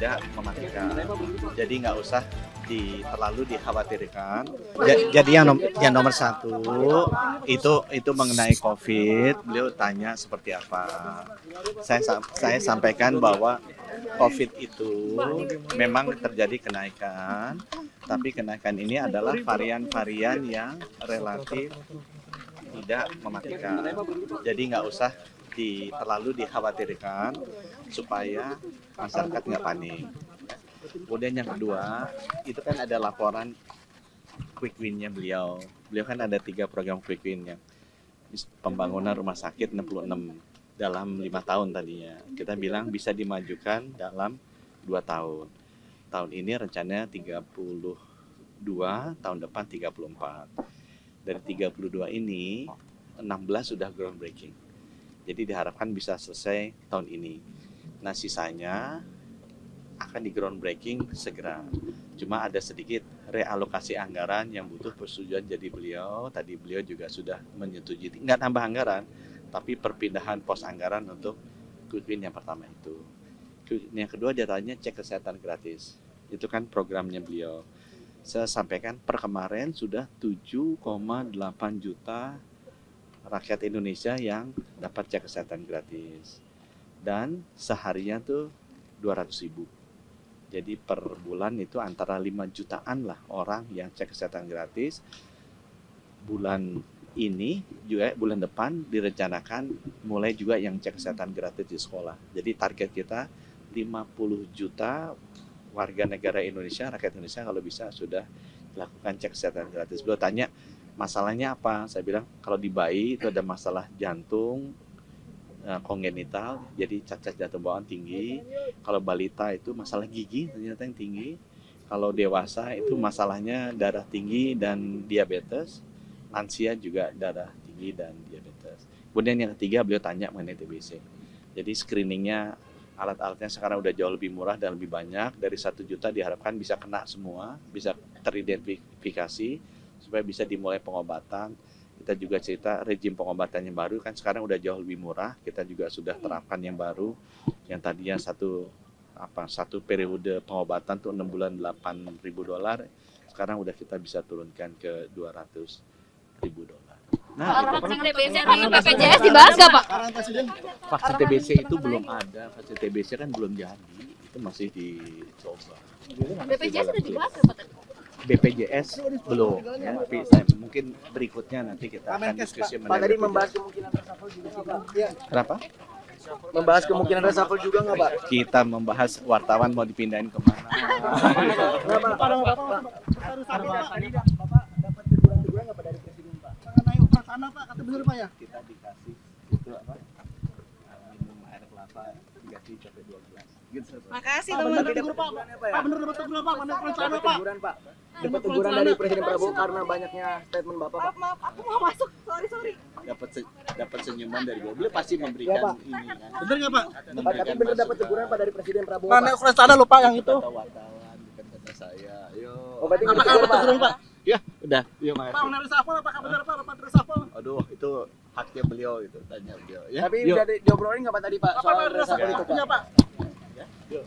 tidak mematikan. Jadi nggak usah terlalu dikhawatirkan. Jadi yang nomor satu itu mengenai COVID. Beliau tanya seperti apa. Saya sampaikan bahwa COVID itu memang terjadi kenaikan, tapi kenaikan ini adalah varian-varian yang relatif tidak mematikan. Jadi nggak usah terlalu dikhawatirkan supaya masyarakat nggak panik. Kemudian yang kedua, itu kan ada laporan quick win-nya beliau. Beliau kan ada 3 program quick win yang pembangunan rumah sakit 66 dalam 5 tahun tadinya. Kita bilang bisa dimajukan dalam 2 tahun. Tahun ini rencananya 32, tahun depan 34. Dari 32 ini, 16 sudah groundbreaking. Jadi diharapkan bisa selesai tahun ini. Nah sisanya akan di groundbreaking segera. Cuma ada sedikit realokasi anggaran yang butuh persetujuan jadi beliau. Tadi beliau juga sudah menyetujui, nggak tambah anggaran, tapi perpindahan pos anggaran untuk quick win yang pertama itu. Yang kedua dia tanya cek kesehatan gratis. Itu kan programnya beliau. Saya sampaikan per kemarin sudah 7,8 juta rakyat Indonesia yang dapat cek kesehatan gratis. Dan seharinya tuh 200.000. Jadi per bulan itu antara 5 jutaan lah orang yang cek kesehatan gratis. Bulan ini juga bulan depan direncanakan mulai juga yang cek kesehatan gratis di sekolah. Jadi target kita 50 juta warga negara Indonesia, rakyat Indonesia kalau bisa sudah dilakukan cek kesehatan gratis. Beliau tanya masalahnya apa? Saya bilang kalau di bayi itu ada masalah jantung kongenital, jadi cacat jantung bawaan tinggi. Kalau balita itu masalah gigi ternyata yang tinggi. Kalau dewasa itu masalahnya darah tinggi dan diabetes. Lansia juga darah tinggi dan diabetes. Kemudian yang ketiga beliau tanya mengenai TBC. Jadi screeningnya, alat-alatnya sekarang udah jauh lebih murah dan lebih banyak. Dari 1 juta diharapkan bisa kena semua, bisa teridentifikasi supaya bisa dimulai pengobatan. Kita juga cerita rejim pengobatan yang baru kan sekarang udah jauh lebih murah. Kita juga sudah terapkan yang baru, yang tadinya satu periode pengobatan tuh 6 bulan $8.000. Sekarang udah kita bisa turunkan ke $200.000. Nah, vaksin TBC atau BPJS dibahas nggak Pak? vaksin TBC itu belum ada, vaksin TBC kan belum jadi, itu masih dicoba. BPJS sudah dibahas nggak Pak? BPJS belum, ya, tapi mungkin berikutnya nanti kita akan diskusi Pak mengenai tadi BPJS. membahas kemungkinan reshuffle juga sih Pak. Ya. Kenapa? Membahas kemungkinan reshuffle juga nggak Pak? Kita membahas wartawan mau dipindahin kemana? Bapak dapat teguran nggak Pak dari Presiden Pak? Mengenai operasional Pak, kata bener Pak ya? Kita dikasih itu apa? Minum air kelapa dikasih sampai 12. Gitu. Makasih Pak, bener teman-teman. teguran Pak. Pak bener dapat teguran Pak, mana operasional Dapat Pak? teguran Pak. Dapat teguran dari Presiden Prabowo karena banyaknya statement Bapak Pak. Maaf, aku mau masuk. Sorry. Dapat senyuman dari beliau pasti Ya, memberikan Pak. ini kan. Bener nggak Pak? Pak, tapi bener dapat teguran Pak dari Presiden Prabowo Mana Pak. operasional lupa yang itu? Kata wartawan bukan kata saya. Yo. Oh, berarti Apakah teguran, dapat teguran Pak? Ya, udah. Yuk Pak makasih. bener reshuffle, apakah bener Pak dapat reshuffle? Aduh, itu haknya beliau itu, tanya beliau ya. Tapi Yuk. udah diobrolin nggak Pak tadi Pak Apa soal bener reshuffle reshuffle itu punya Pak? Pak? Yuk.